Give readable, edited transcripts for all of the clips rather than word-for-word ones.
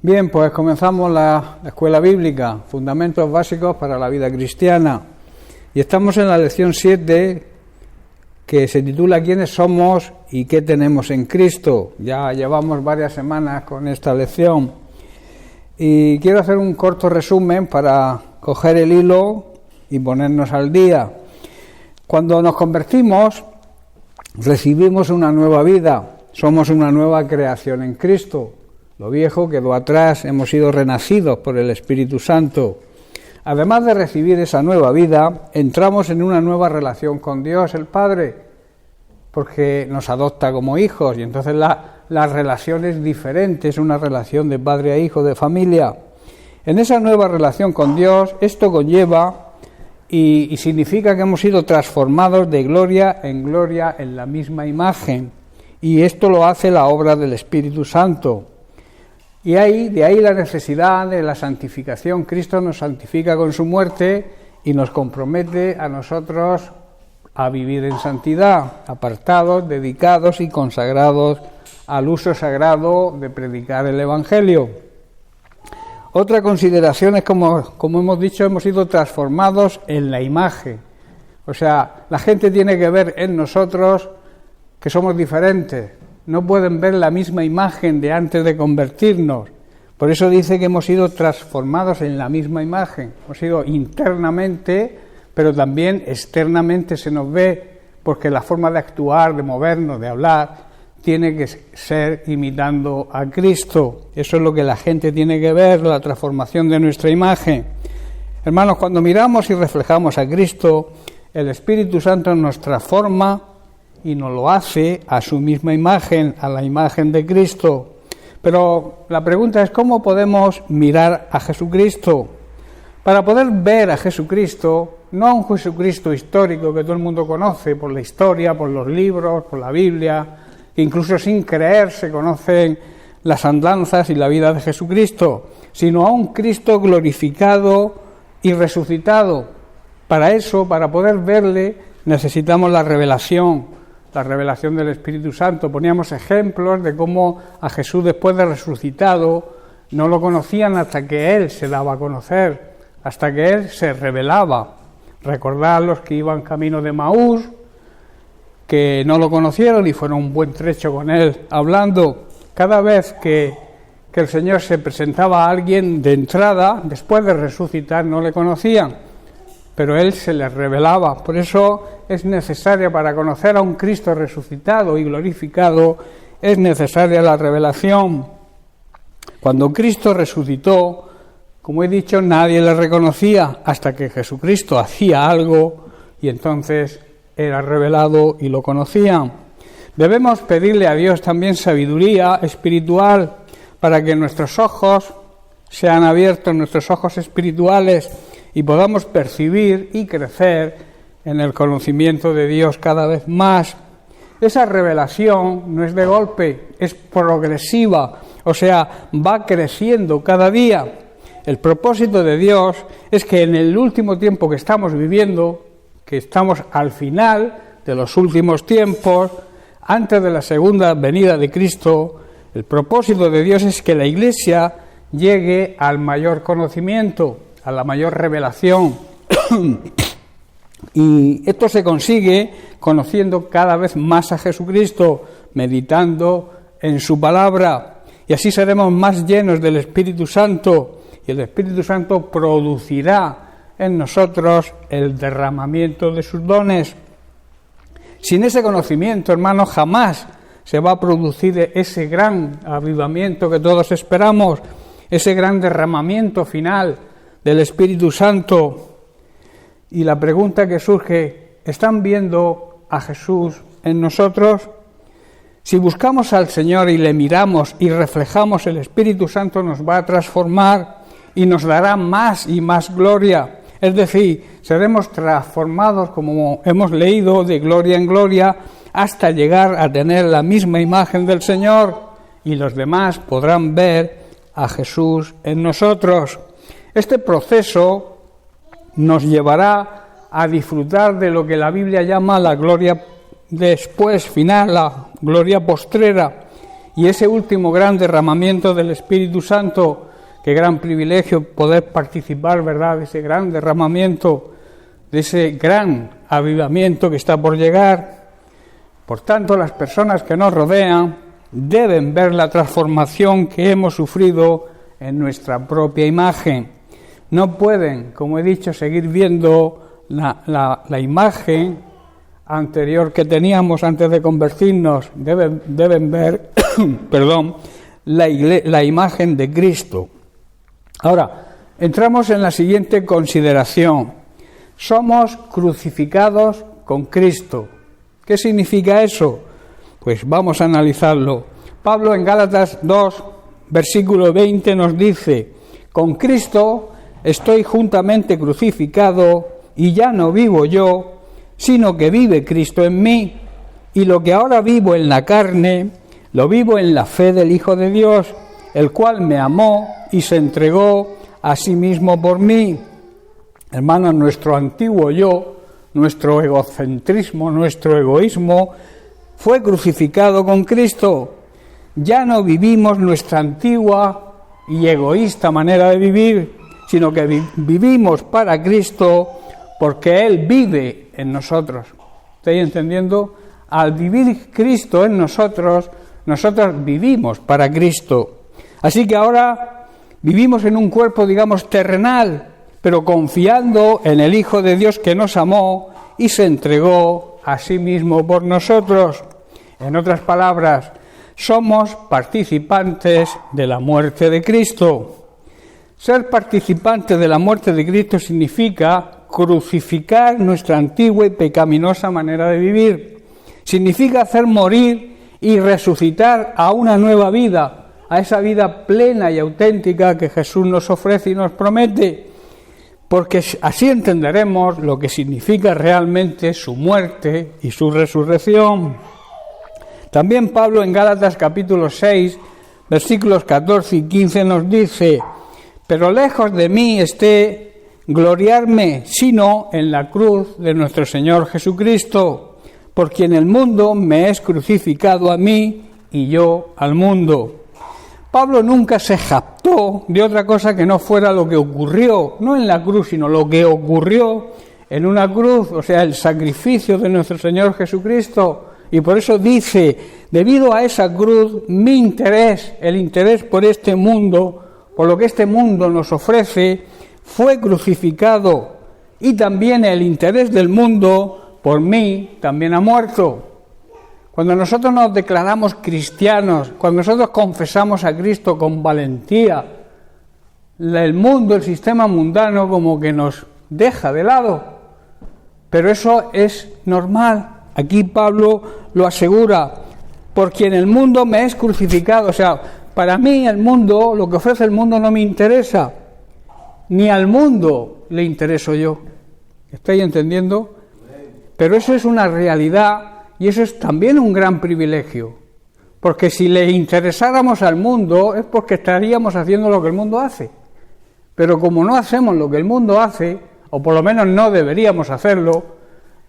Bien, pues comenzamos la escuela bíblica, Fundamentos Básicos para la Vida Cristiana. Y estamos en la lección 7, que se titula ¿Quiénes somos y qué tenemos en Cristo? Ya llevamos varias semanas con esta lección. Y quiero hacer un corto resumen para coger el hilo y ponernos al día. Cuando nos convertimos, recibimos una nueva vida, somos una nueva creación en Cristo. Lo viejo quedó atrás, hemos sido renacidos por el Espíritu Santo. Además de recibir esa nueva vida, entramos en una nueva relación con Dios, el Padre, porque nos adopta como hijos, y entonces la relación es diferente, es una relación de padre a hijo, de familia. En esa nueva relación con Dios, esto conlleva y significa que hemos sido transformados de gloria en la misma imagen, y esto lo hace la obra del Espíritu Santo. Y de ahí la necesidad de la santificación. Cristo nos santifica con su muerte y nos compromete a nosotros a vivir en santidad, apartados, dedicados y consagrados al uso sagrado de predicar el Evangelio. Otra consideración es, como hemos dicho, hemos sido transformados en la imagen. O sea, la gente tiene que ver en nosotros que somos diferentes. No pueden ver la misma imagen de antes de convertirnos. Por eso dice que hemos sido transformados en la misma imagen. Hemos sido internamente, pero también externamente se nos ve, porque la forma de actuar, de movernos, de hablar, tiene que ser imitando a Cristo. Eso es lo que la gente tiene que ver, la transformación de nuestra imagen. Hermanos, cuando miramos y reflejamos a Cristo, el Espíritu Santo nos transforma y nos lo hace a su misma imagen, a la imagen de Cristo. Pero la pregunta es, ¿cómo podemos mirar a Jesucristo? Para poder ver a Jesucristo, no a un Jesucristo histórico que todo el mundo conoce por la historia, por los libros, por la Biblia, que incluso sin creer se conocen las andanzas y la vida de Jesucristo, sino a un Cristo glorificado y resucitado. Para eso, para poder verle, necesitamos la revelación del Espíritu Santo. Poníamos ejemplos de cómo a Jesús, después de resucitado, no lo conocían hasta que Él se daba a conocer, hasta que Él se revelaba. Recordad los que iban camino de Maús, que no lo conocieron y fueron un buen trecho con Él hablando. Cada vez que el Señor se presentaba a alguien de entrada, después de resucitar, no le conocían, pero Él se les revelaba. Por eso es necesaria, para conocer a un Cristo resucitado y glorificado, es necesaria la revelación. Cuando Cristo resucitó, como he dicho, nadie le reconocía hasta que Jesucristo hacía algo y entonces era revelado y lo conocían. Debemos pedirle a Dios también sabiduría espiritual para que nuestros ojos sean abiertos, nuestros ojos espirituales, y podamos percibir y crecer en el conocimiento de Dios cada vez más. Esa revelación no es de golpe, es progresiva, o sea, va creciendo cada día. El propósito de Dios es que en el último tiempo que estamos viviendo, que estamos al final de los últimos tiempos, antes de la segunda venida de Cristo, el propósito de Dios es que la Iglesia llegue al mayor conocimiento, a la mayor revelación. Y esto se consigue conociendo cada vez más a Jesucristo, meditando en su palabra, y así seremos más llenos del Espíritu Santo, y el Espíritu Santo producirá en nosotros el derramamiento de sus dones. Sin ese conocimiento, hermanos, jamás se va a producir ese gran avivamiento que todos esperamos, ese gran derramamiento final del Espíritu Santo. Y la pregunta que surge, ¿están viendo a Jesús en nosotros? Si buscamos al Señor y le miramos y reflejamos, el Espíritu Santo nos va a transformar y nos dará más y más gloria. Es decir, seremos transformados, como hemos leído, de gloria en gloria, hasta llegar a tener la misma imagen del Señor, y los demás podrán ver a Jesús en nosotros. Este proceso nos llevará a disfrutar de lo que la Biblia llama la gloria después, final, la gloria postrera. Y ese último gran derramamiento del Espíritu Santo, qué gran privilegio poder participar, ¿verdad?, de ese gran derramamiento, de ese gran avivamiento que está por llegar. Por tanto, las personas que nos rodean deben ver la transformación que hemos sufrido en nuestra propia imagen. No pueden, como he dicho, seguir viendo la imagen anterior que teníamos antes de convertirnos. Deben ver la imagen de Cristo. Ahora, entramos en la siguiente consideración. Somos crucificados con Cristo. ¿Qué significa eso? Pues vamos a analizarlo. Pablo en Gálatas 2, versículo 20 nos dice: con Cristo estoy juntamente crucificado, y ya no vivo yo, sino que vive Cristo en mí, y lo que ahora vivo en la carne, lo vivo en la fe del Hijo de Dios, el cual me amó y se entregó a sí mismo por mí. Hermanos, nuestro antiguo yo, nuestro egocentrismo, nuestro egoísmo, fue crucificado con Cristo. Ya no vivimos nuestra antigua y egoísta manera de vivir, sino que vivimos para Cristo, porque Él vive en nosotros. ¿Estáis entendiendo? Al vivir Cristo en nosotros, nosotros vivimos para Cristo. Así que ahora vivimos en un cuerpo, digamos, terrenal, pero confiando en el Hijo de Dios que nos amó y se entregó a sí mismo por nosotros. En otras palabras, somos participantes de la muerte de Cristo. Ser participante de la muerte de Cristo significa crucificar nuestra antigua y pecaminosa manera de vivir. Significa hacer morir y resucitar a una nueva vida, a esa vida plena y auténtica que Jesús nos ofrece y nos promete, porque así entenderemos lo que significa realmente su muerte y su resurrección. También Pablo en Gálatas capítulo 6, versículos 14 y 15 nos dice: pero lejos de mí esté gloriarme, sino en la cruz de nuestro Señor Jesucristo, por quien el mundo me es crucificado a mí y yo al mundo. Pablo nunca se jactó de otra cosa que no fuera lo que ocurrió, no en la cruz, sino lo que ocurrió en una cruz, o sea, el sacrificio de nuestro Señor Jesucristo. Y por eso dice: debido a esa cruz, mi interés, el interés por este mundo, por lo que este mundo nos ofrece, fue crucificado, y también el interés del mundo por mí también ha muerto. Cuando nosotros nos declaramos cristianos, cuando nosotros confesamos a Cristo con valentía, el mundo, el sistema mundano como que nos deja de lado. Pero eso es normal. Aquí Pablo lo asegura: por quien el mundo me es crucificado. O sea, para mí el mundo, lo que ofrece el mundo no me interesa, ni al mundo le intereso yo. ¿Estáis entendiendo? Pero eso es una realidad y eso es también un gran privilegio. Porque si le interesáramos al mundo es porque estaríamos haciendo lo que el mundo hace. Pero como no hacemos lo que el mundo hace, o por lo menos no deberíamos hacerlo,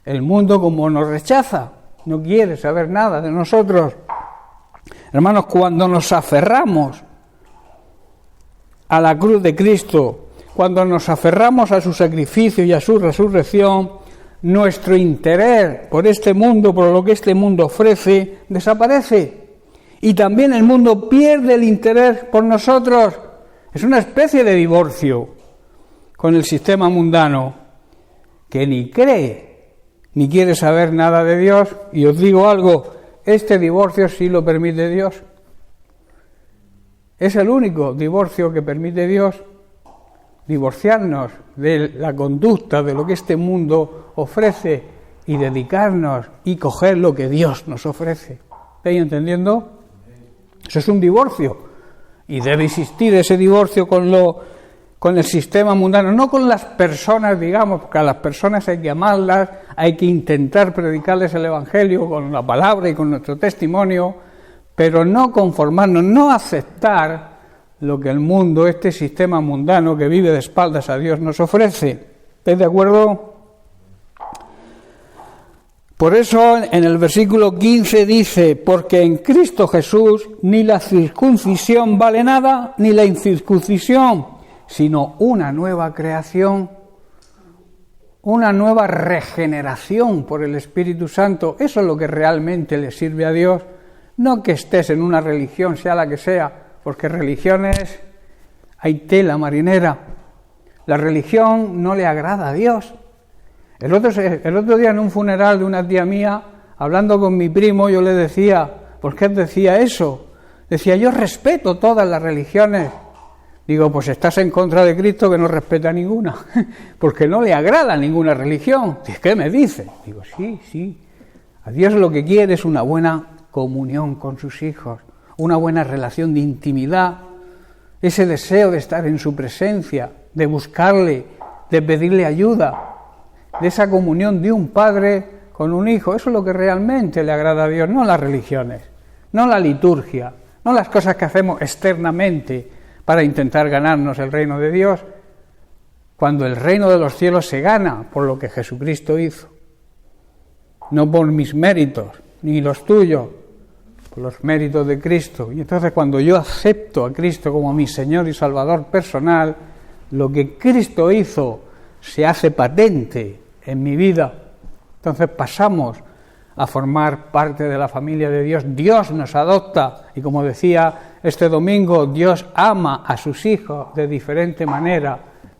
el mundo como nos rechaza, no quiere saber nada de nosotros. Hermanos, cuando nos aferramos a la cruz de Cristo, cuando nos aferramos a su sacrificio y a su resurrección, nuestro interés por este mundo, por lo que este mundo ofrece, desaparece. Y también el mundo pierde el interés por nosotros. Es una especie de divorcio con el sistema mundano, que ni cree ni quiere saber nada de Dios. Y os digo algo, este divorcio sí lo permite Dios. Es el único divorcio que permite Dios, divorciarnos de la conducta de lo que este mundo ofrece y dedicarnos y coger lo que Dios nos ofrece. ¿Estáis entendiendo? Eso es un divorcio, y debe existir ese divorcio con el sistema mundano, no con las personas, digamos, porque a las personas hay que amarlas, hay que intentar predicarles el Evangelio con la palabra y con nuestro testimonio, pero no conformarnos, no aceptar lo que el mundo, este sistema mundano que vive de espaldas a Dios, nos ofrece. ¿Estáis de acuerdo? Por eso en el versículo 15 dice, porque en Cristo Jesús ni la circuncisión vale nada, ni la incircuncisión, sino una nueva creación, una nueva regeneración por el Espíritu Santo. Eso es lo que realmente le sirve a Dios, no que estés en una religión, sea la que sea, porque religiones hay tela marinera. La religión no le agrada a Dios. El otro día en un funeral de una tía mía, hablando con mi primo, yo le decía, ¿por qué decía eso? Decía, yo respeto todas las religiones. Digo, pues estás en contra de Cristo que no respeta ninguna, porque no le agrada ninguna religión. ¿Qué me dice? Digo, sí. A Dios lo que quiere es una buena comunión con sus hijos, una buena relación de intimidad, ese deseo de estar en su presencia, de buscarle, de pedirle ayuda, de esa comunión de un padre con un hijo. Eso es lo que realmente le agrada a Dios, no las religiones, no la liturgia, no las cosas que hacemos externamente para intentar ganarnos el reino de Dios, cuando el reino de los cielos se gana por lo que Jesucristo hizo, no por mis méritos, ni los tuyos, por los méritos de Cristo. Y entonces cuando yo acepto a Cristo como mi Señor y Salvador personal, lo que Cristo hizo se hace patente en mi vida. Entonces pasamos a formar parte de la familia de Dios. Dios nos adopta y, como decía este domingo, Dios ama a sus hijos de diferente manera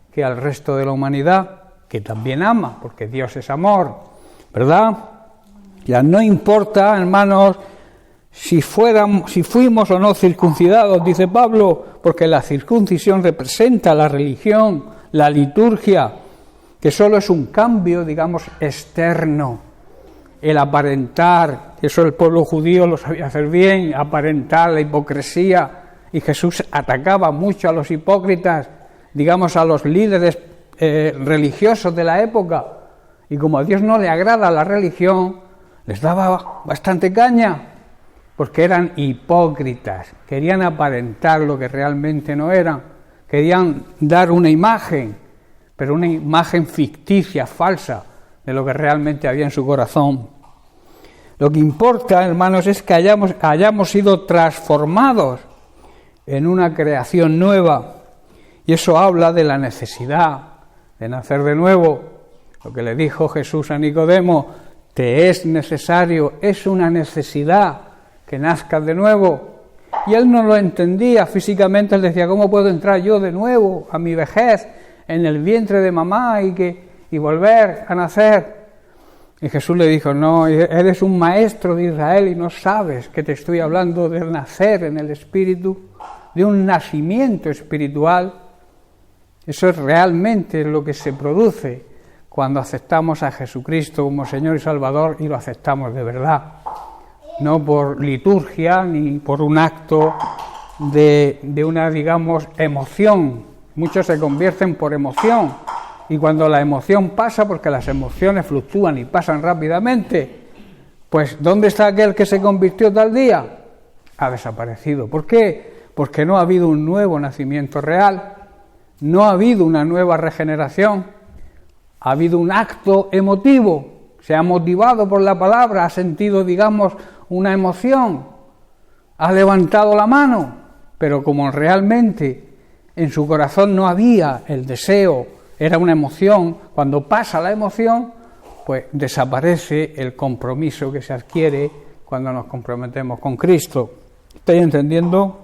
que al resto de la humanidad, que también ama, porque Dios es amor, ¿verdad? Ya no importa, hermanos, si fuimos o no circuncidados, dice Pablo, porque la circuncisión representa la religión, la liturgia, que solo es un cambio, digamos, externo. El aparentar, eso el pueblo judío lo sabía hacer bien, aparentar la hipocresía, y Jesús atacaba mucho a los hipócritas, digamos, a los líderes religiosos de la época, y como a Dios no le agrada la religión, les daba bastante caña, porque eran hipócritas, querían aparentar lo que realmente no eran, querían dar una imagen, pero una imagen ficticia, falsa, de lo que realmente había en su corazón. Lo que importa, hermanos, es que hayamos sido transformados en una creación nueva, y eso habla de la necesidad de nacer de nuevo. Lo que le dijo Jesús a Nicodemo, te es necesario, es una necesidad que nazcas de nuevo. Y él no lo entendía físicamente, él decía, ¿cómo puedo entrar yo de nuevo a mi vejez en el vientre de mamá y volver a nacer? Y Jesús le dijo, no, eres un maestro de Israel y no sabes que te estoy hablando de nacer en el Espíritu, de un nacimiento espiritual. Eso es realmente lo que se produce cuando aceptamos a Jesucristo como Señor y Salvador, y lo aceptamos de verdad, no por liturgia ni por un acto de una, digamos, emoción. Muchos se convierten por emoción, y cuando la emoción pasa, porque las emociones fluctúan y pasan rápidamente, pues ¿dónde está aquel que se convirtió tal día? Ha desaparecido. ¿Por qué? Porque no ha habido un nuevo nacimiento real, no ha habido una nueva regeneración, ha habido un acto emotivo, se ha motivado por la palabra, ha sentido, digamos, una emoción, ha levantado la mano, pero como realmente en su corazón no había el deseo, era una emoción, cuando pasa la emoción, pues desaparece el compromiso que se adquiere cuando nos comprometemos con Cristo. ¿Estáis entendiendo?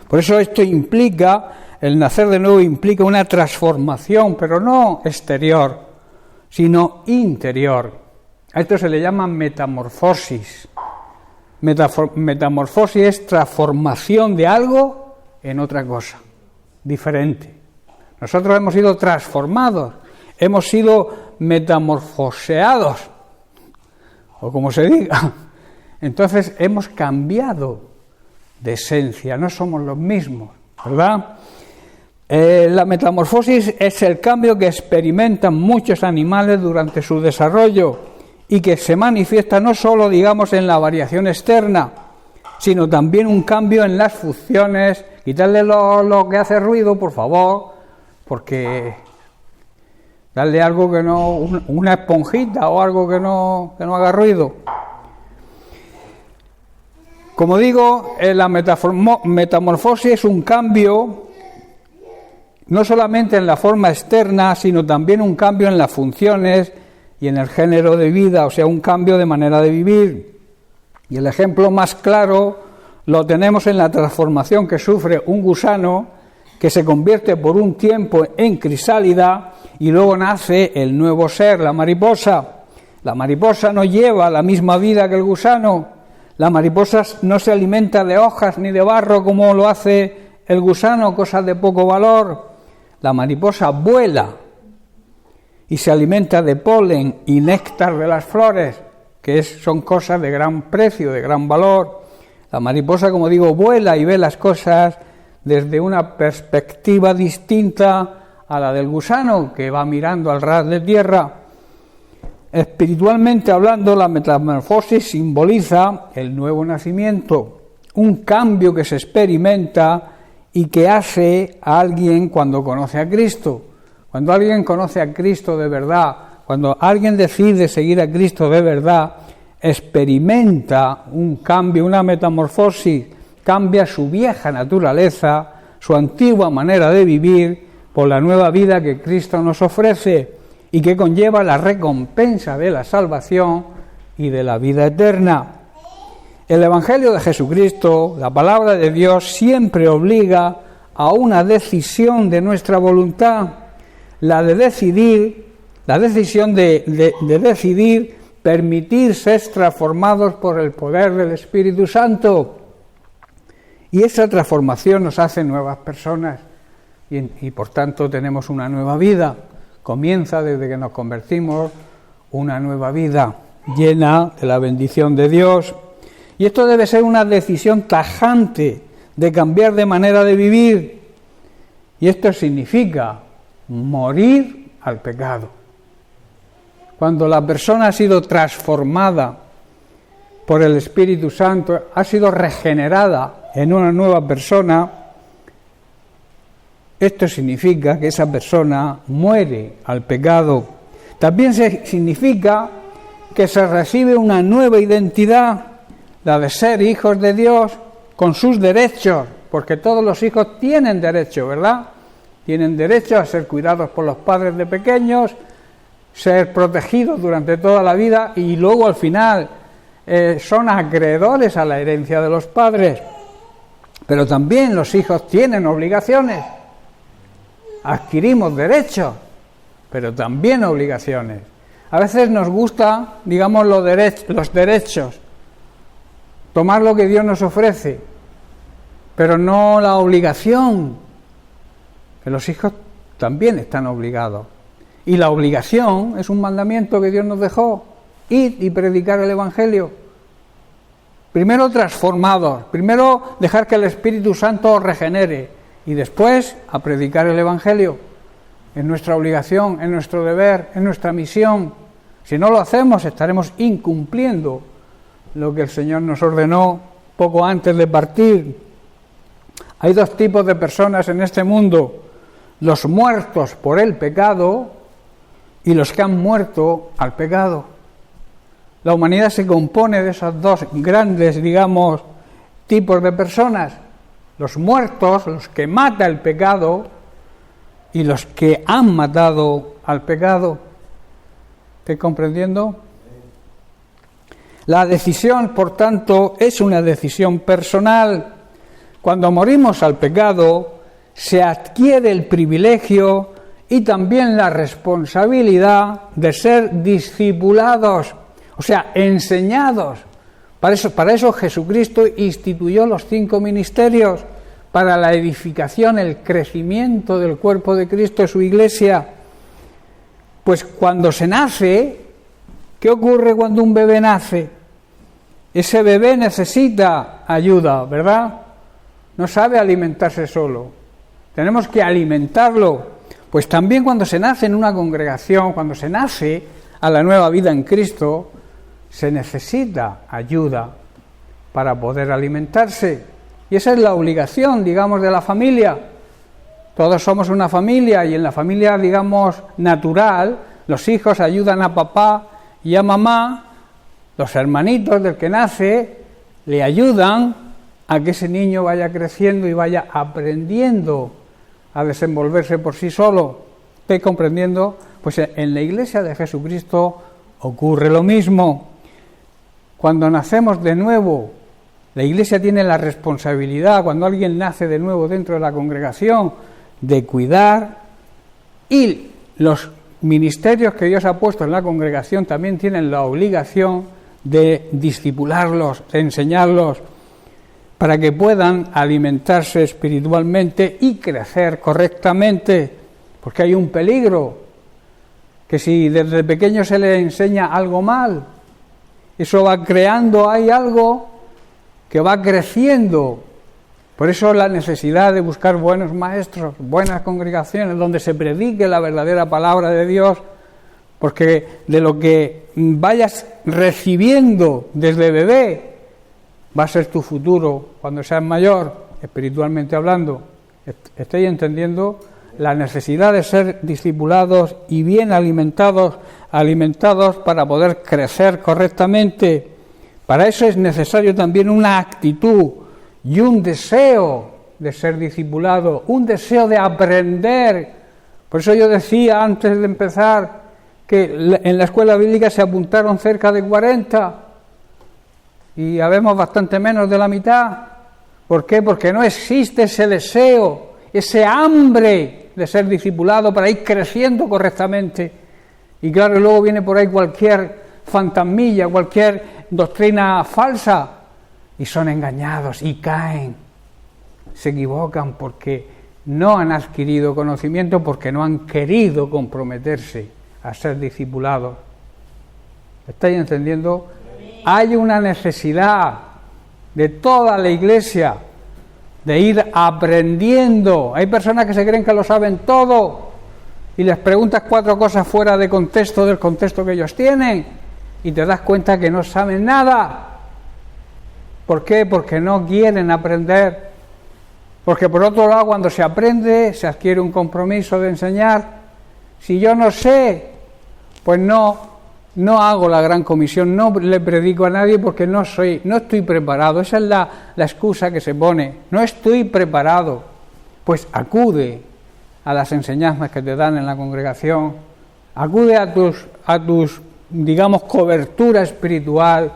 Por eso esto implica, el nacer de nuevo implica una transformación, pero no exterior, sino interior. A esto se le llama metamorfosis. Metamorfosis es transformación de algo en otra cosa, diferente. Nosotros hemos sido transformados, hemos sido metamorfoseados, o como se diga. Entonces hemos cambiado de esencia, no somos los mismos, ¿verdad? La metamorfosis es el cambio que experimentan muchos animales durante su desarrollo y que se manifiesta no solo, digamos, en la variación externa, sino también un cambio en las funciones. Quitarle lo que hace ruido, por favor, porque darle algo que no, una esponjita o algo que no haga ruido. Como digo, la metamorfosis es un cambio no solamente en la forma externa, sino también un cambio en las funciones y en el género de vida, o sea, un cambio de manera de vivir. Y el ejemplo más claro lo tenemos en la transformación que sufre un gusano que se convierte por un tiempo en crisálida y luego nace el nuevo ser, la mariposa. La mariposa no lleva la misma vida que el gusano. La mariposa no se alimenta de hojas ni de barro como lo hace el gusano, cosas de poco valor. La mariposa vuela y se alimenta de polen y néctar de las flores, que son cosas de gran precio, de gran valor. La mariposa, como digo, vuela y ve las cosas desde una perspectiva distinta a la del gusano, que va mirando al ras de tierra. Espiritualmente hablando, la metamorfosis simboliza el nuevo nacimiento, un cambio que se experimenta y que hace a alguien cuando conoce a Cristo. Cuando alguien conoce a Cristo de verdad, cuando alguien decide seguir a Cristo de verdad, experimenta un cambio, una metamorfosis, cambia su vieja naturaleza, su antigua manera de vivir, por la nueva vida que Cristo nos ofrece y que conlleva la recompensa de la salvación y de la vida eterna. El Evangelio de Jesucristo, la palabra de Dios, siempre obliga a una decisión de nuestra voluntad, la decisión de decidir permitir ser transformados por el poder del Espíritu Santo. Y esa transformación nos hace nuevas personas y por tanto tenemos una nueva vida. Comienza desde que nos convertimos una nueva vida llena de la bendición de Dios. Y esto debe ser una decisión tajante de cambiar de manera de vivir. Y esto significa morir al pecado. Cuando la persona ha sido transformada por el Espíritu Santo, ha sido regenerada en una nueva persona, esto significa que esa persona muere al pecado. También significa que se recibe una nueva identidad, la de ser hijos de Dios con sus derechos, porque todos los hijos tienen derecho, ¿verdad? Tienen derecho a ser cuidados por los padres de pequeños, ser protegidos durante toda la vida y luego al final son acreedores a la herencia de los padres. Pero también los hijos tienen obligaciones. Adquirimos derechos, pero también obligaciones. A veces nos gusta, digamos, los derechos, tomar lo que Dios nos ofrece, pero no la obligación, que los hijos también están obligados. Y la obligación es un mandamiento que Dios nos dejó, ir y predicar el Evangelio. Primero transformados, primero dejar que el Espíritu Santo os regenere y después a predicar el Evangelio. Es nuestra obligación, es nuestro deber, es nuestra misión. Si no lo hacemos estaremos incumpliendo lo que el Señor nos ordenó poco antes de partir. Hay dos tipos de personas en este mundo: los muertos por el pecado y los que han muerto al pecado. La humanidad se compone de esos dos grandes, digamos, tipos de personas: los muertos, los que mata el pecado, y los que han matado al pecado. ¿Estoy comprendiendo? La decisión, por tanto, es una decisión personal. Cuando morimos al pecado, se adquiere el privilegio y también la responsabilidad de ser discipulados, o sea, enseñados. Para eso Jesucristo instituyó los 5 ministerios, para la edificación, el crecimiento del cuerpo de Cristo, su iglesia. Pues cuando se nace, ¿qué ocurre cuando un bebé nace? Ese bebé necesita ayuda, ¿verdad? No sabe alimentarse solo. Tenemos que alimentarlo. Pues también cuando se nace en una congregación, cuando se nace a la nueva vida en Cristo, se necesita ayuda para poder alimentarse. Y esa es la obligación, digamos, de la familia. Todos somos una familia y en la familia, digamos, natural, los hijos ayudan a papá y a mamá, los hermanitos del que nace le ayudan a que ese niño vaya creciendo y vaya aprendiendo a desenvolverse por sí solo. ¿Estáis comprendiendo? Pues en la Iglesia de Jesucristo ocurre lo mismo. Cuando nacemos de nuevo, la Iglesia tiene la responsabilidad, cuando alguien nace de nuevo dentro de la congregación, de cuidar, y los ministerios que Dios ha puesto en la congregación también tienen la obligación de discipularlos, de enseñarlos, para que puedan alimentarse espiritualmente y crecer correctamente, porque hay un peligro, que si desde pequeño se le enseña algo mal, eso va creando, hay algo que va creciendo. Por eso la necesidad de buscar buenos maestros, buenas congregaciones, donde se predique la verdadera palabra de Dios, porque de lo que vayas recibiendo desde bebé, va a ser tu futuro cuando seas mayor, espiritualmente hablando. ¿Estáis entendiendo? La necesidad de ser discipulados y bien alimentados para poder crecer correctamente. Para eso es necesario también una actitud y un deseo de ser discipulado, un deseo de aprender. Por eso yo decía antes de empezar que en la escuela bíblica se apuntaron cerca de 40 y habemos bastante menos de la mitad. ¿Por qué? Porque no existe ese deseo, ese hambre de ser discipulado para ir creciendo correctamente. Y claro, luego viene por ahí cualquier fantasmilla, cualquier doctrina falsa, y son engañados y caen, se equivocan porque no han adquirido conocimiento, porque no han querido comprometerse a ser discipulados. ¿Estáis entendiendo? Hay una necesidad de toda la Iglesia de ir aprendiendo. Hay personas que se creen que lo saben todo y les preguntas 4 cosas fuera de contexto, del contexto que ellos tienen, y te das cuenta que no saben nada. ¿Por qué? Porque no quieren aprender. Porque por otro lado, cuando se aprende, se adquiere un compromiso de enseñar. Si yo no sé, pues no hago la gran comisión, no le predico a nadie porque no estoy preparado. Esa es la excusa que se pone. No estoy preparado. Pues acude a las enseñanzas que te dan en la congregación. Acude a tus digamos, cobertura espiritual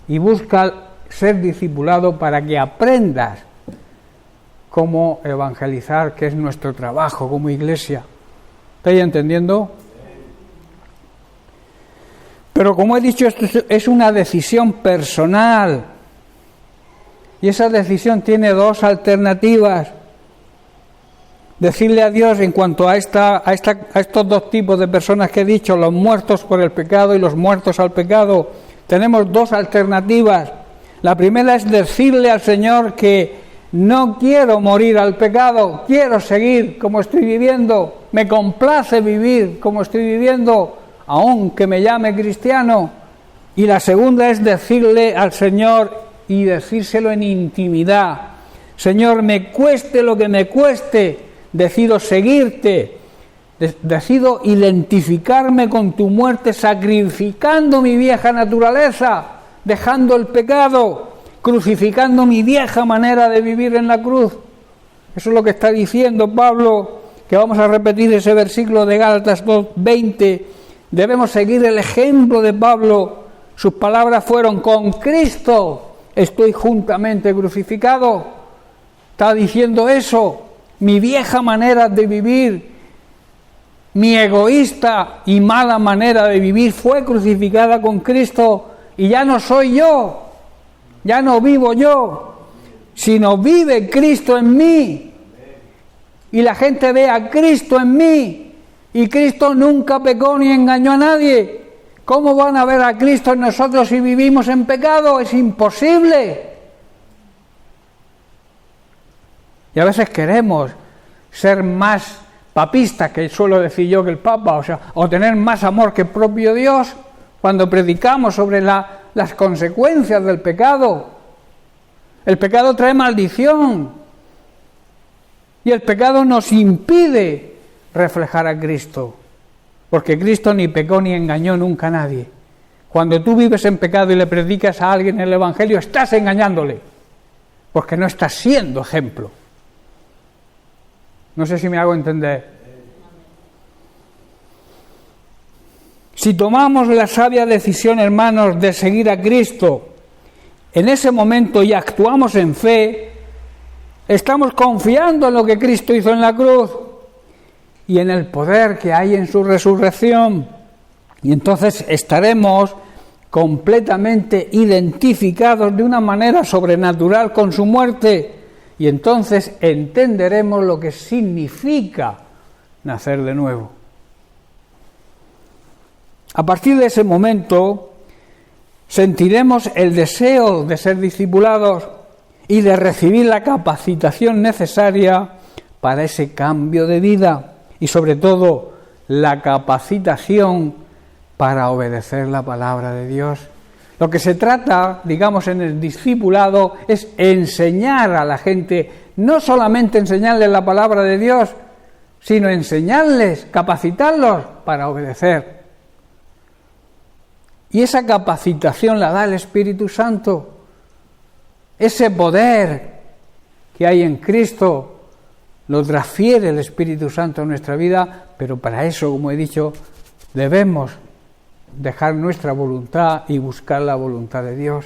y busca ser discipulado para que aprendas cómo evangelizar, que es nuestro trabajo como Iglesia. ¿Estáis entendiendo? Pero como he dicho, esto es una decisión personal. Y esa decisión tiene 2 alternativas. Decirle a Dios en cuanto a estos 2 tipos de personas que he dicho, los muertos por el pecado y los muertos al pecado, tenemos 2 alternativas. La primera es decirle al Señor que no quiero morir al pecado, quiero seguir como estoy viviendo, me complace vivir como estoy viviendo, aunque me llame cristiano. Y la segunda es decirle al Señor y decírselo en intimidad: Señor, me cueste lo que me cueste, decido seguirte, decido identificarme con tu muerte, sacrificando mi vieja naturaleza, dejando el pecado, crucificando mi vieja manera de vivir en la cruz. Eso es lo que está diciendo Pablo, que vamos a repetir ese versículo de Gálatas 2:20. Debemos seguir el ejemplo de Pablo. Sus palabras fueron: con Cristo estoy juntamente crucificado. Está diciendo eso. Mi vieja manera de vivir, mi egoísta y mala manera de vivir fue crucificada con Cristo, y ya no soy yo, ya no vivo yo, sino vive Cristo en mí. Y la gente ve a Cristo en mí, y Cristo nunca pecó ni engañó a nadie. ¿Cómo van a ver a Cristo en nosotros si vivimos en pecado? Es imposible. Y a veces queremos ser más papistas, que suelo decir yo, que el Papa, o tener más amor que el propio Dios, cuando predicamos sobre las consecuencias del pecado. El pecado trae maldición. Y el pecado nos impide reflejar a Cristo, porque Cristo ni pecó ni engañó nunca a nadie. Cuando tú vives en pecado y le predicas a alguien el Evangelio, estás engañándole, porque no estás siendo ejemplo. No sé si me hago entender. Si tomamos la sabia decisión, hermanos, de seguir a Cristo en ese momento y actuamos en fe, estamos confiando en lo que Cristo hizo en la cruz y en el poder que hay en su resurrección. Y entonces estaremos completamente identificados de una manera sobrenatural con su muerte. Y entonces entenderemos lo que significa nacer de nuevo. A partir de ese momento sentiremos el deseo de ser discipulados y de recibir la capacitación necesaria para ese cambio de vida y sobre todo la capacitación para obedecer la palabra de Dios. Lo que se trata, digamos, en el discipulado es enseñar a la gente, no solamente enseñarles la palabra de Dios, sino enseñarles, capacitarlos para obedecer. Y esa capacitación la da el Espíritu Santo. Ese poder que hay en Cristo lo transfiere el Espíritu Santo a nuestra vida, pero para eso, como he dicho, debemos dejar nuestra voluntad y buscar la voluntad de Dios.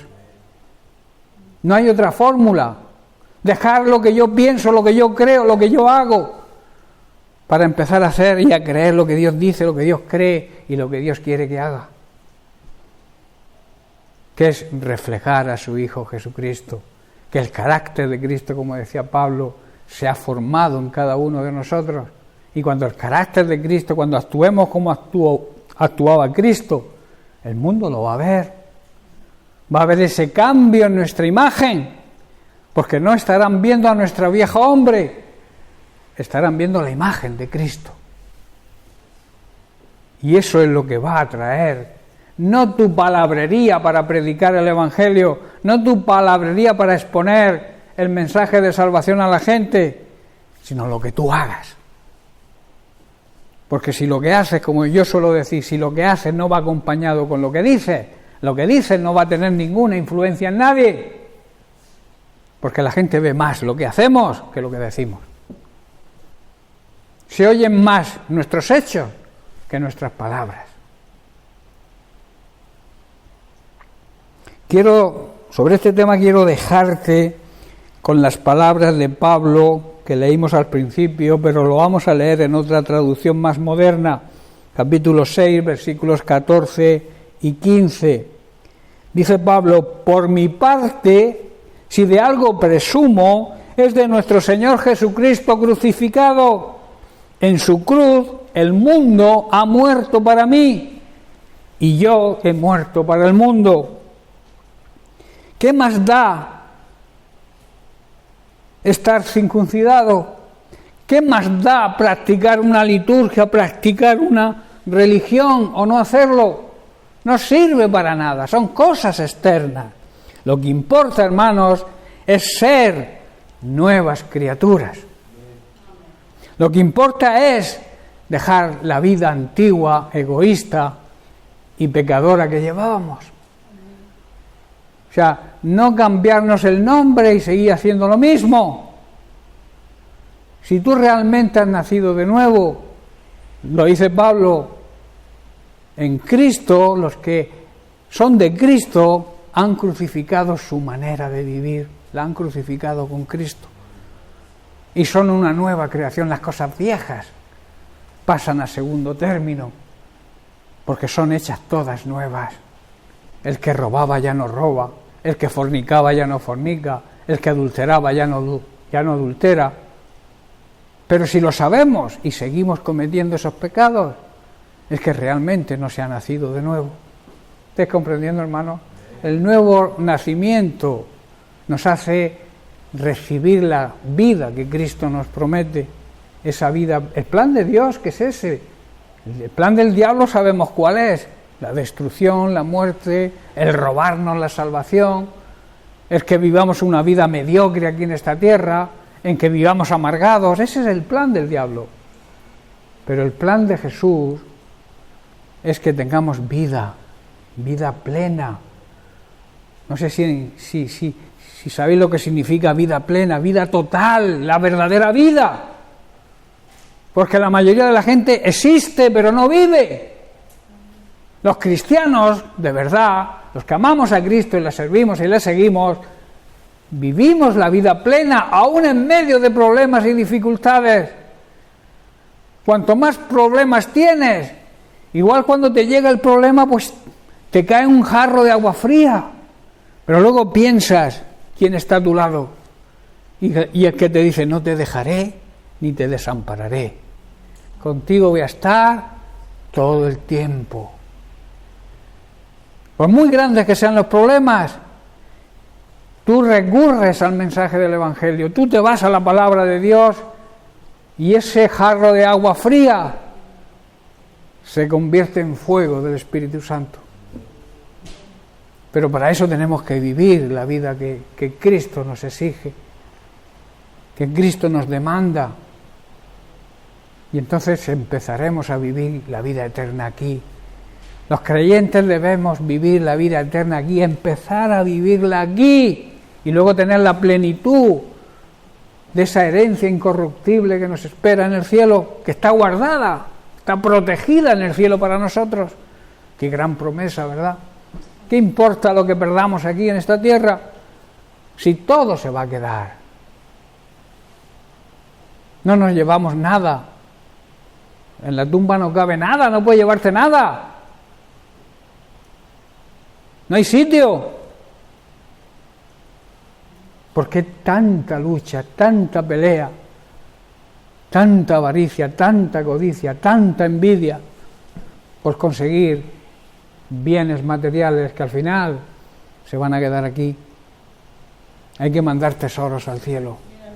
No hay otra fórmula. Dejar lo que yo pienso, lo que yo creo, lo que yo hago, para empezar a hacer y a creer lo que Dios dice, lo que Dios cree y lo que Dios quiere que haga, que es reflejar a su Hijo Jesucristo, que el carácter de Cristo, como decía Pablo, se ha formado en cada uno de nosotros. Y cuando el carácter de Cristo, cuando actuemos como actuaba Cristo, el mundo lo va a ver. Va a haber ese cambio en nuestra imagen, porque no estarán viendo a nuestro viejo hombre, estarán viendo la imagen de Cristo. Y eso es lo que va a traer. No tu palabrería para predicar el Evangelio, no tu palabrería para exponer el mensaje de salvación a la gente, sino lo que tú hagas. Porque si lo que haces, como yo suelo decir, si lo que haces no va acompañado con lo que dices no va a tener ninguna influencia en nadie. Porque la gente ve más lo que hacemos que lo que decimos. Se oyen más nuestros hechos que nuestras palabras. Sobre este tema quiero dejarte con las palabras de Pablo que leímos al principio, pero lo vamos a leer en otra traducción más moderna, capítulo 6, versículos 14 y 15. Dice Pablo: por mi parte, si de algo presumo, es de nuestro Señor Jesucristo crucificado. En su cruz el mundo ha muerto para mí y yo he muerto para el mundo. ¿Qué más da estar circuncidado? ¿Qué más da practicar una liturgia, practicar una religión o no hacerlo? No sirve para nada, son cosas externas. Lo que importa, hermanos, es ser nuevas criaturas. Lo que importa es dejar la vida antigua, egoísta y pecadora que llevábamos. O sea, no cambiarnos el nombre y seguir haciendo lo mismo. Si tú realmente has nacido de nuevo, lo dice Pablo, en Cristo, los que son de Cristo han crucificado su manera de vivir, la han crucificado con Cristo. Y son una nueva creación. Las cosas viejas pasan a segundo término, porque son hechas todas nuevas. El que robaba ya no roba, el que fornicaba ya no fornica, el que adulteraba ya no adultera. Pero si lo sabemos y seguimos cometiendo esos pecados, es que realmente no se ha nacido de nuevo. ¿Estás comprendiendo, hermano? El nuevo nacimiento nos hace recibir la vida que Cristo nos promete, esa vida, el plan de Dios, que es ese. El plan del diablo sabemos cuál es: la destrucción, la muerte, el robarnos la salvación, es que vivamos una vida mediocre aquí en esta tierra, en que vivamos amargados. Ese es el plan del diablo. Pero el plan de Jesús es que tengamos vida plena. No sé si sabéis lo que significa vida plena, vida total, la verdadera vida. Porque la mayoría de la gente existe, pero no vive. Los cristianos, de verdad, los que amamos a Cristo y le servimos y le seguimos, vivimos la vida plena, aún en medio de problemas y dificultades. Cuanto más problemas tienes, igual cuando te llega el problema, pues te cae un jarro de agua fría. Pero luego piensas quién está a tu lado y el que te dice: no te dejaré ni te desampararé. Contigo voy a estar todo el tiempo. Por muy grandes que sean los problemas, tú recurres al mensaje del Evangelio, tú te vas a la palabra de Dios y ese jarro de agua fría se convierte en fuego del Espíritu Santo. Pero para eso tenemos que vivir la vida que Cristo nos exige, que Cristo nos demanda. Y entonces empezaremos a vivir la vida eterna aquí. Los creyentes debemos vivir la vida eterna aquí, empezar a vivirla aquí y luego tener la plenitud de esa herencia incorruptible que nos espera en el cielo, que está guardada, está protegida en el cielo para nosotros. Qué gran promesa, ¿verdad? ¿Qué importa lo que perdamos aquí en esta tierra si todo se va a quedar? No nos llevamos nada. En la tumba no cabe nada, no puede llevarse nada. No hay sitio. ¿Por qué tanta lucha, tanta pelea, tanta avaricia, tanta codicia, tanta envidia por conseguir bienes materiales que al final se van a quedar aquí? Hay que mandar tesoros al cielo. Mira,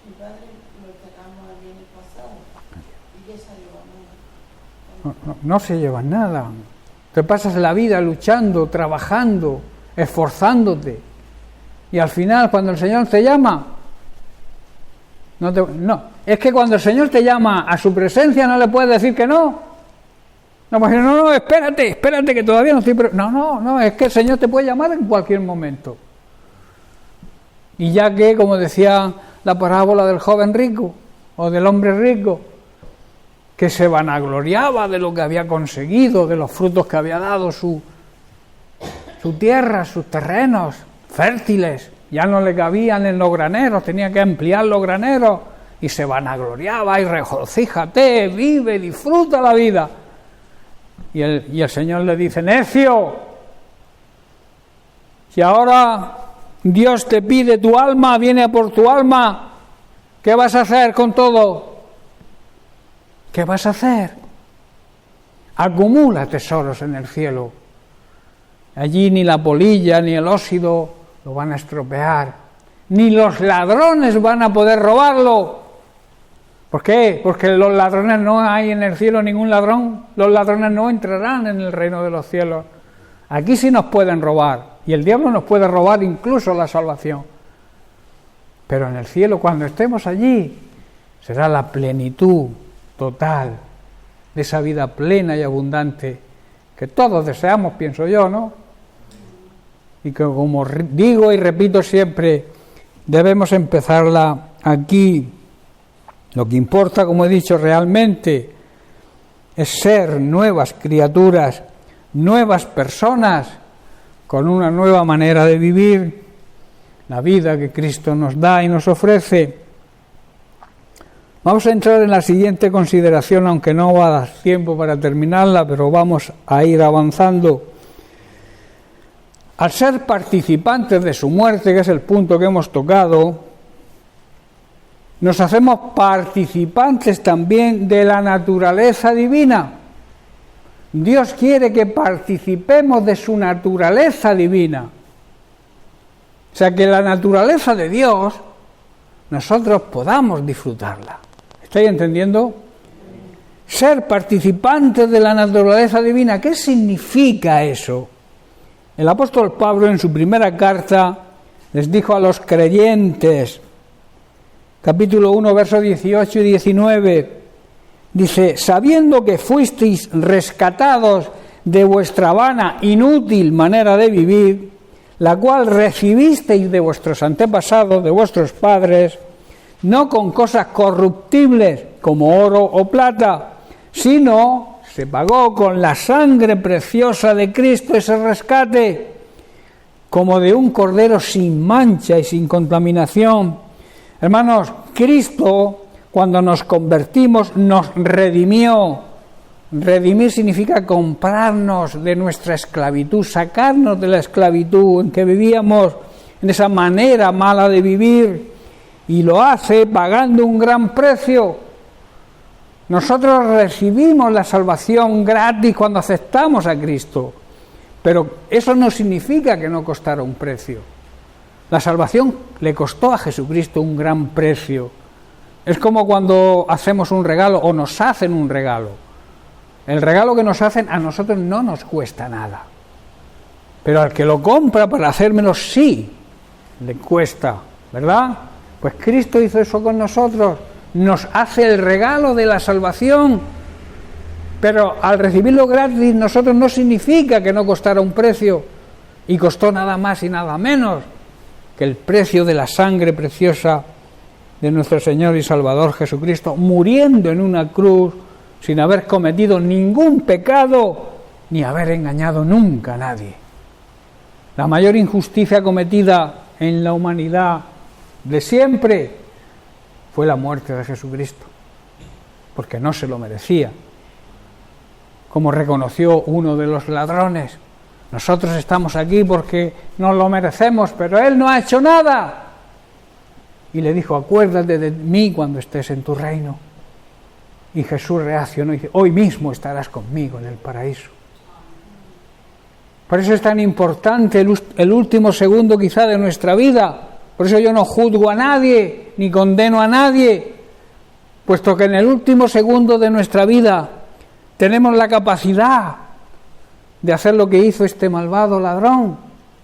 mi padre lo enterramos el año pasado y ya se llevó nada. No se llevan nada. Te pasas la vida luchando, trabajando, esforzándote. Y al final, cuando el Señor te llama, es que cuando el Señor te llama a su presencia no le puedes decir que no. No, pues no, espérate que todavía no estoy... No, es que el Señor te puede llamar en cualquier momento. Y ya que, como decía la parábola del joven rico, o del hombre rico, que se vanagloriaba de lo que había conseguido, de los frutos que había dado su tierra, sus terrenos fértiles, ya no le cabían en los graneros, tenía que ampliar los graneros, y se vanagloriaba y regocíjate, vive, disfruta la vida. Y el Señor le dice: necio, si ahora Dios te pide tu alma, viene a por tu alma, ¿qué vas a hacer con todo? ¿Qué vas a hacer? Acumula tesoros en el cielo. Allí ni la polilla ni el óxido lo van a estropear, ni los ladrones van a poder robarlo. ¿Por qué? Porque los ladrones, no hay en el cielo ningún ladrón. Los ladrones no entrarán en el reino de los cielos. Aquí sí nos pueden robar, y el diablo nos puede robar incluso la salvación. Pero en el cielo, cuando estemos allí, será la plenitud total de esa vida plena y abundante que todos deseamos, pienso yo, ¿no? Y que, como digo y repito siempre, debemos empezarla aquí. Lo que importa, como he dicho, realmente es ser nuevas criaturas, nuevas personas, con una nueva manera de vivir la vida que Cristo nos da y nos ofrece. Vamos a entrar en la siguiente consideración, aunque no va a dar tiempo para terminarla, pero vamos a ir avanzando. Al ser participantes de su muerte, que es el punto que hemos tocado, nos hacemos participantes también de la naturaleza divina. Dios quiere que participemos de su naturaleza divina. O sea, que la naturaleza de Dios nosotros podamos disfrutarla. ¿Estáis entendiendo? Ser participantes de la naturaleza divina. ¿Qué significa eso? El apóstol Pablo, en su primera carta, les dijo a los creyentes capítulo 1, versos 18 y 19, dice: sabiendo que fuisteis rescatados de vuestra vana, inútil manera de vivir, la cual recibisteis de vuestros antepasados, de vuestros padres, no con cosas corruptibles como oro o plata, sino se pagó con la sangre preciosa de Cristo ese rescate, como de un cordero sin mancha y sin contaminación. Hermanos, Cristo, cuando nos convertimos, nos redimió. Redimir significa comprarnos de nuestra esclavitud, sacarnos de la esclavitud en que vivíamos, en esa manera mala de vivir, y lo hace pagando un gran precio. Nosotros recibimos la salvación gratis cuando aceptamos a Cristo, pero eso no significa que no costara un precio. La salvación le costó a Jesucristo un gran precio. Es como cuando hacemos un regalo o nos hacen un regalo. El regalo que nos hacen a nosotros no nos cuesta nada, pero al que lo compra para hacérmelo sí le cuesta, ¿verdad? Pues Cristo hizo eso con nosotros, nos hace el regalo de la salvación, pero al recibirlo gratis nosotros no significa que no costara un precio, y costó nada más y nada menos que el precio de la sangre preciosa de nuestro Señor y Salvador Jesucristo, muriendo en una cruz sin haber cometido ningún pecado ni haber engañado nunca a nadie. La mayor injusticia cometida en la humanidad de siempre fue la muerte de Jesucristo, porque no se lo merecía. Como reconoció uno de los ladrones: nosotros estamos aquí porque no lo merecemos, pero Él no ha hecho nada. Y le dijo: acuérdate de mí cuando estés en tu reino. Y Jesús reaccionó y dice: hoy mismo estarás conmigo en el paraíso. Por eso es tan importante el último segundo quizá de nuestra vida. Por eso yo no juzgo a nadie, ni condeno a nadie, puesto que en el último segundo de nuestra vida tenemos la capacidad de hacer lo que hizo este malvado ladrón,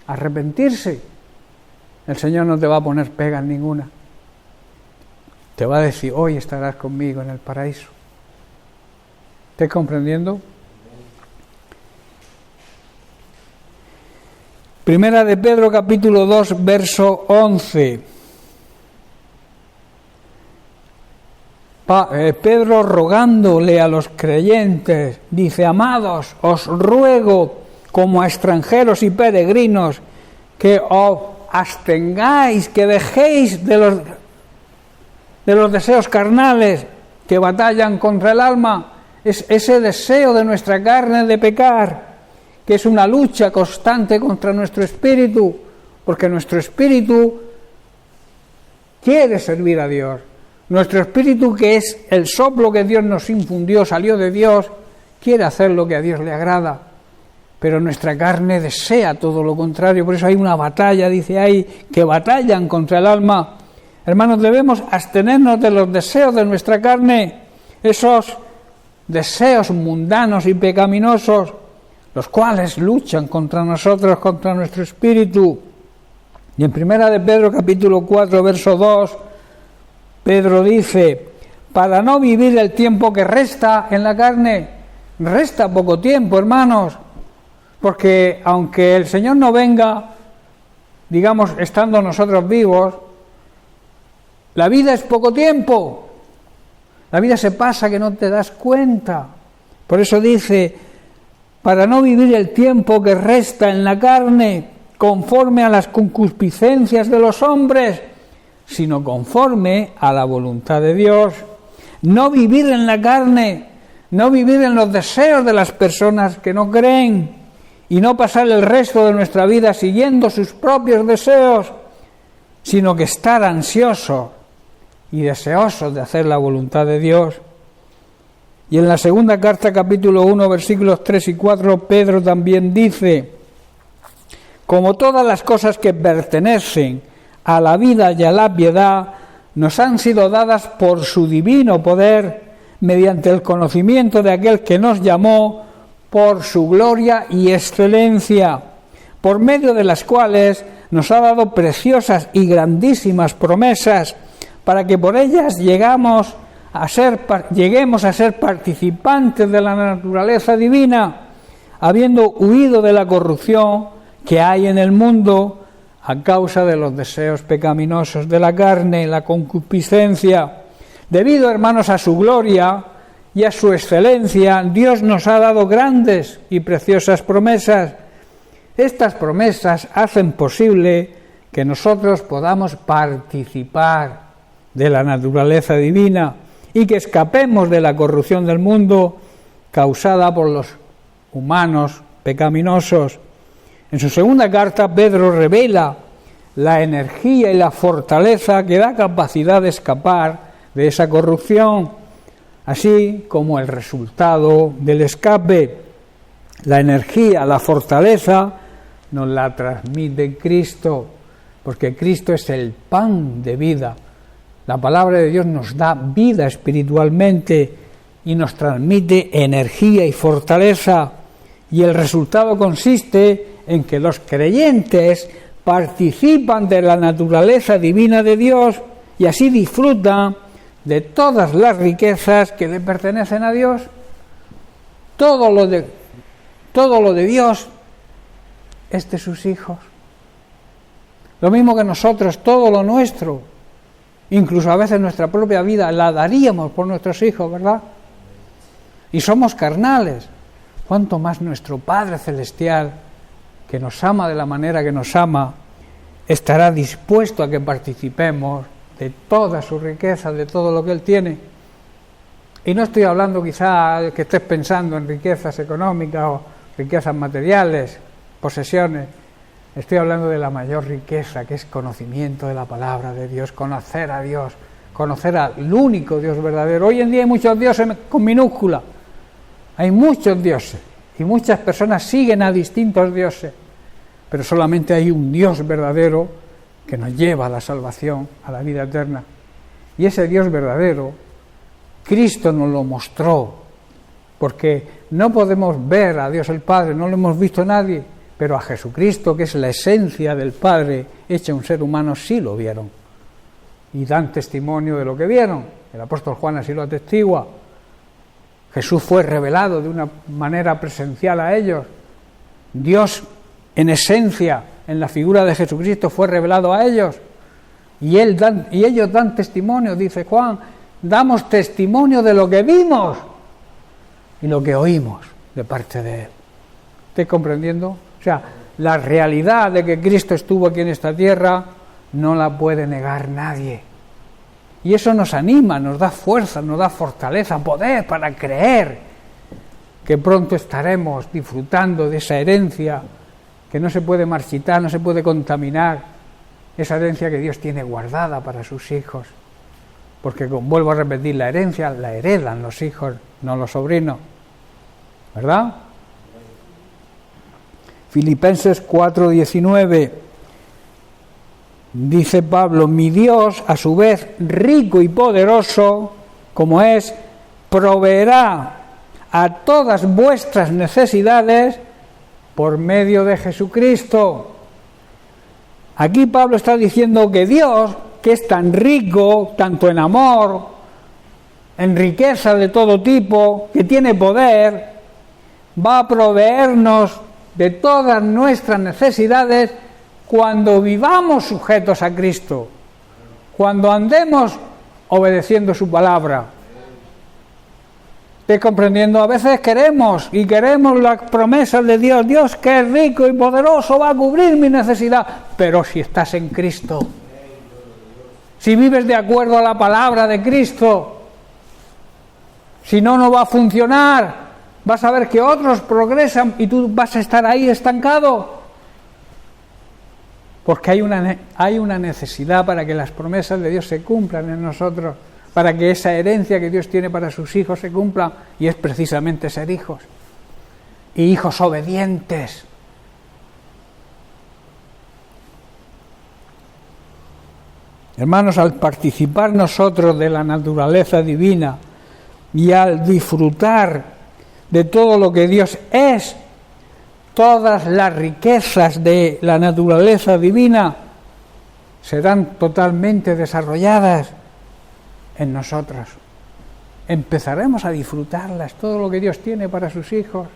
arrepentirse. El Señor no te va a poner pegas ninguna. Te va a decir: hoy estarás conmigo en el paraíso. ¿Estás comprendiendo? Primera de Pedro, capítulo 2, verso 11. Pedro, rogándole a los creyentes, dice: amados, os ruego como a extranjeros y peregrinos que os abstengáis, que dejéis de los deseos carnales que batallan contra el alma. Es ese deseo de nuestra carne de pecar, que es una lucha constante contra nuestro espíritu, porque nuestro espíritu quiere servir a Dios. Nuestro espíritu, que es el soplo que Dios nos infundió, salió de Dios, quiere hacer lo que a Dios le agrada, pero nuestra carne desea todo lo contrario. Por eso hay una batalla, dice ahí, que batallan contra el alma. Hermanos, debemos abstenernos de los deseos de nuestra carne, esos deseos mundanos y pecaminosos, los cuales luchan contra nosotros, contra nuestro espíritu. Y en Primera de Pedro, capítulo 4, verso 2, Pedro dice: para no vivir el tiempo que resta en la carne. Resta poco tiempo, hermanos, porque aunque el Señor no venga, digamos, estando nosotros vivos, la vida es poco tiempo. La vida se pasa que no te das cuenta. Por eso dice: para no vivir el tiempo que resta en la carne, conforme a las concupiscencias de los hombres, sino conforme a la voluntad de Dios. No vivir en la carne, no vivir en los deseos de las personas que no creen, y no pasar el resto de nuestra vida siguiendo sus propios deseos, sino que estar ansiosos y deseosos de hacer la voluntad de Dios. Y en la segunda carta, capítulo 1, versículos 3 y 4, Pedro también dice: como todas las cosas que pertenecen a la vida y a la piedad nos han sido dadas por su divino poder, mediante el conocimiento de aquel que nos llamó por su gloria y excelencia, por medio de las cuales nos ha dado preciosas y grandísimas promesas, para que por ellas lleguemos a ser participantes de la naturaleza divina, habiendo huido de la corrupción que hay en el mundo a causa de los deseos pecaminosos de la carne, la concupiscencia. Debido, hermanos, a su gloria y a su excelencia, Dios nos ha dado grandes y preciosas promesas. Estas promesas hacen posible que nosotros podamos participar de la naturaleza divina y que escapemos de la corrupción del mundo causada por los humanos pecaminosos. En su segunda carta, Pedro revela la energía y la fortaleza que da capacidad de escapar de esa corrupción, así como el resultado del escape. La energía, la fortaleza, nos la transmite Cristo, porque Cristo es el pan de vida. La palabra de Dios nos da vida espiritualmente y nos transmite energía y fortaleza, y el resultado consiste en que los creyentes participan de la naturaleza divina de Dios y así disfrutan de todas las riquezas que le pertenecen a Dios. Todo lo de Dios es de sus hijos. Lo mismo que nosotros, todo lo nuestro, incluso a veces nuestra propia vida, la daríamos por nuestros hijos, ¿verdad? Y somos carnales. Cuanto más nuestro Padre Celestial, que nos ama de la manera que nos ama, estará dispuesto a que participemos de toda su riqueza, de todo lo que Él tiene. Y no estoy hablando quizá que estés pensando en riquezas económicas o riquezas materiales, posesiones. Estoy hablando de la mayor riqueza, que es conocimiento de la palabra de Dios, conocer a Dios, conocer al único Dios verdadero. Hoy en día hay muchos dioses con minúscula, hay muchos dioses y muchas personas siguen a distintos dioses, pero solamente hay un Dios verdadero que nos lleva a la salvación, a la vida eterna. Y ese Dios verdadero, Cristo nos lo mostró, porque no podemos ver a Dios el Padre, no lo hemos visto nadie, pero a Jesucristo, que es la esencia del Padre, hecha un ser humano, sí lo vieron. Y dan testimonio de lo que vieron. El apóstol Juan así lo atestigua. Jesús fue revelado de una manera presencial a ellos. Dios, en esencia, en la figura de Jesucristo, fue revelado a ellos. Y ellos dan testimonio, dice Juan, damos testimonio de lo que vimos y lo que oímos de parte de Él. ¿Estáis comprendiendo? O sea, la realidad de que Cristo estuvo aquí en esta tierra no la puede negar nadie. Y eso nos anima, nos da fuerza, nos da fortaleza, poder para creer que pronto estaremos disfrutando de esa herencia que no se puede marchitar, no se puede contaminar, esa herencia que Dios tiene guardada para sus hijos. Porque, vuelvo a repetir, la herencia la heredan los hijos, no los sobrinos. ¿Verdad? Filipenses 4:19 dice Pablo: mi Dios, a su vez rico y poderoso como es, proveerá a todas vuestras necesidades por medio de Jesucristo. Aquí Pablo está diciendo que Dios, que es tan rico, tanto en amor, en riqueza de todo tipo, que tiene poder, va a proveernos de todas nuestras necesidades cuando vivamos sujetos a Cristo, cuando andemos obedeciendo su palabra. ¿Estáis comprendiendo? A veces queremos las promesas de Dios. Dios, que es rico y poderoso, va a cubrir mi necesidad. Pero si estás en Cristo, si vives de acuerdo a la palabra de Cristo, si no, no va a funcionar. Vas a ver que otros progresan y tú vas a estar ahí estancado. Porque hay una necesidad para que las promesas de Dios se cumplan en nosotros, para que esa herencia que Dios tiene para sus hijos se cumpla, y es precisamente ser hijos, y hijos obedientes. Hermanos, al participar nosotros de la naturaleza divina y al disfrutar de todo lo que Dios es, todas las riquezas de la naturaleza divina serán totalmente desarrolladas en nosotros. Empezaremos a disfrutarlas, todo lo que Dios tiene para sus hijos.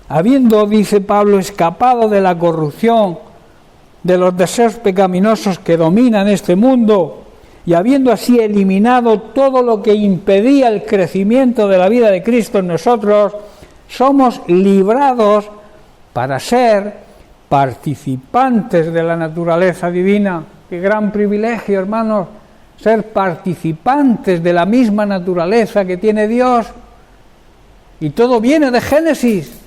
Habiendo, dice Pablo, escapado de la corrupción, de los deseos pecaminosos que dominan este mundo, y habiendo así eliminado todo lo que impedía el crecimiento de la vida de Cristo en nosotros, somos librados para ser participantes de la naturaleza divina. Qué gran privilegio, hermanos, ser participantes de la misma naturaleza que tiene Dios. Y todo viene de Génesis,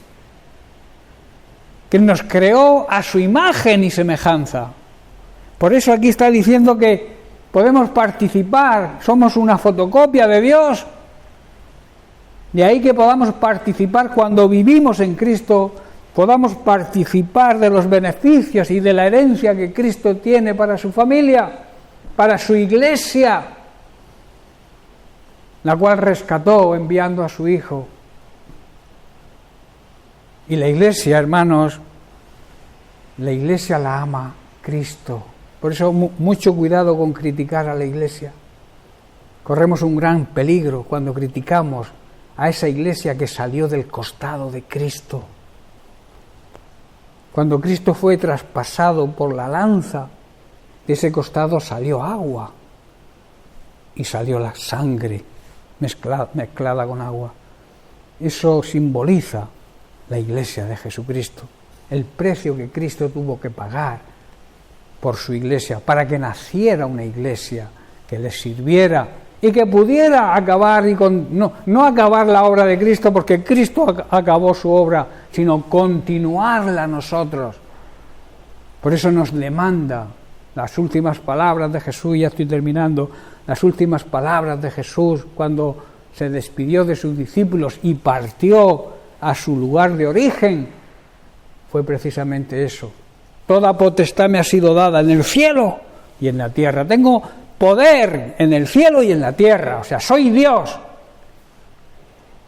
que nos creó a su imagen y semejanza. Por eso aquí está diciendo que podemos participar, somos una fotocopia de Dios. De ahí que podamos participar cuando vivimos en Cristo, podamos participar de los beneficios y de la herencia que Cristo tiene para su familia, para su iglesia, la cual rescató enviando a su Hijo. Y la iglesia, hermanos, la iglesia la ama Cristo. Por eso mucho cuidado con criticar a la iglesia. Corremos un gran peligro cuando criticamos a esa iglesia que salió del costado de Cristo. Cuando Cristo fue traspasado por la lanza, de ese costado salió agua y salió la sangre mezclada con agua. Eso simboliza la iglesia de Jesucristo, el precio que Cristo tuvo que pagar por su iglesia, para que naciera una iglesia que le sirviera y que pudiera acabar, no acabar la obra de Cristo, porque Cristo acabó su obra, sino continuarla nosotros. Por eso nos demanda las últimas palabras de Jesús, ya estoy terminando, las últimas palabras de Jesús cuando se despidió de sus discípulos y partió a su lugar de origen, fue precisamente eso. Toda potestad me ha sido dada en el cielo y en la tierra. Tengo poder en el cielo y en la tierra, o sea, soy Dios.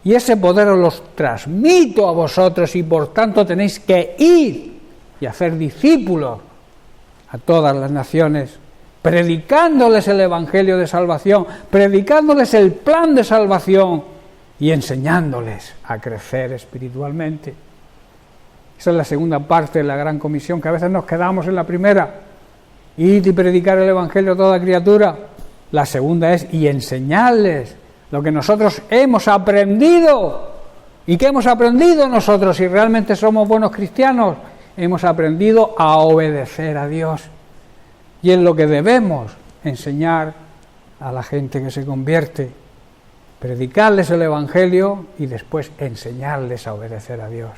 Y ese poder os los transmito a vosotros y por tanto tenéis que ir y hacer discípulos a todas las naciones, predicándoles el evangelio de salvación, predicándoles el plan de salvación y enseñándoles a crecer espiritualmente. Esa es la segunda parte de la gran comisión, que a veces nos quedamos en la primera, ir y predicar el evangelio a toda criatura. La segunda es y enseñarles lo que nosotros hemos aprendido. ¿Y qué hemos aprendido nosotros si realmente somos buenos cristianos? Hemos aprendido a obedecer a Dios. Y es lo que debemos enseñar a la gente que se convierte. Predicarles el evangelio y después enseñarles a obedecer a Dios.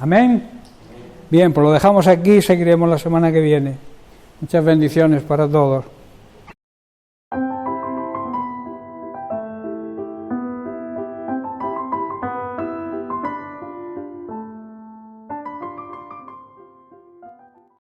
Amén. Bien, pues lo dejamos aquí y seguiremos la semana que viene. Muchas bendiciones para todos.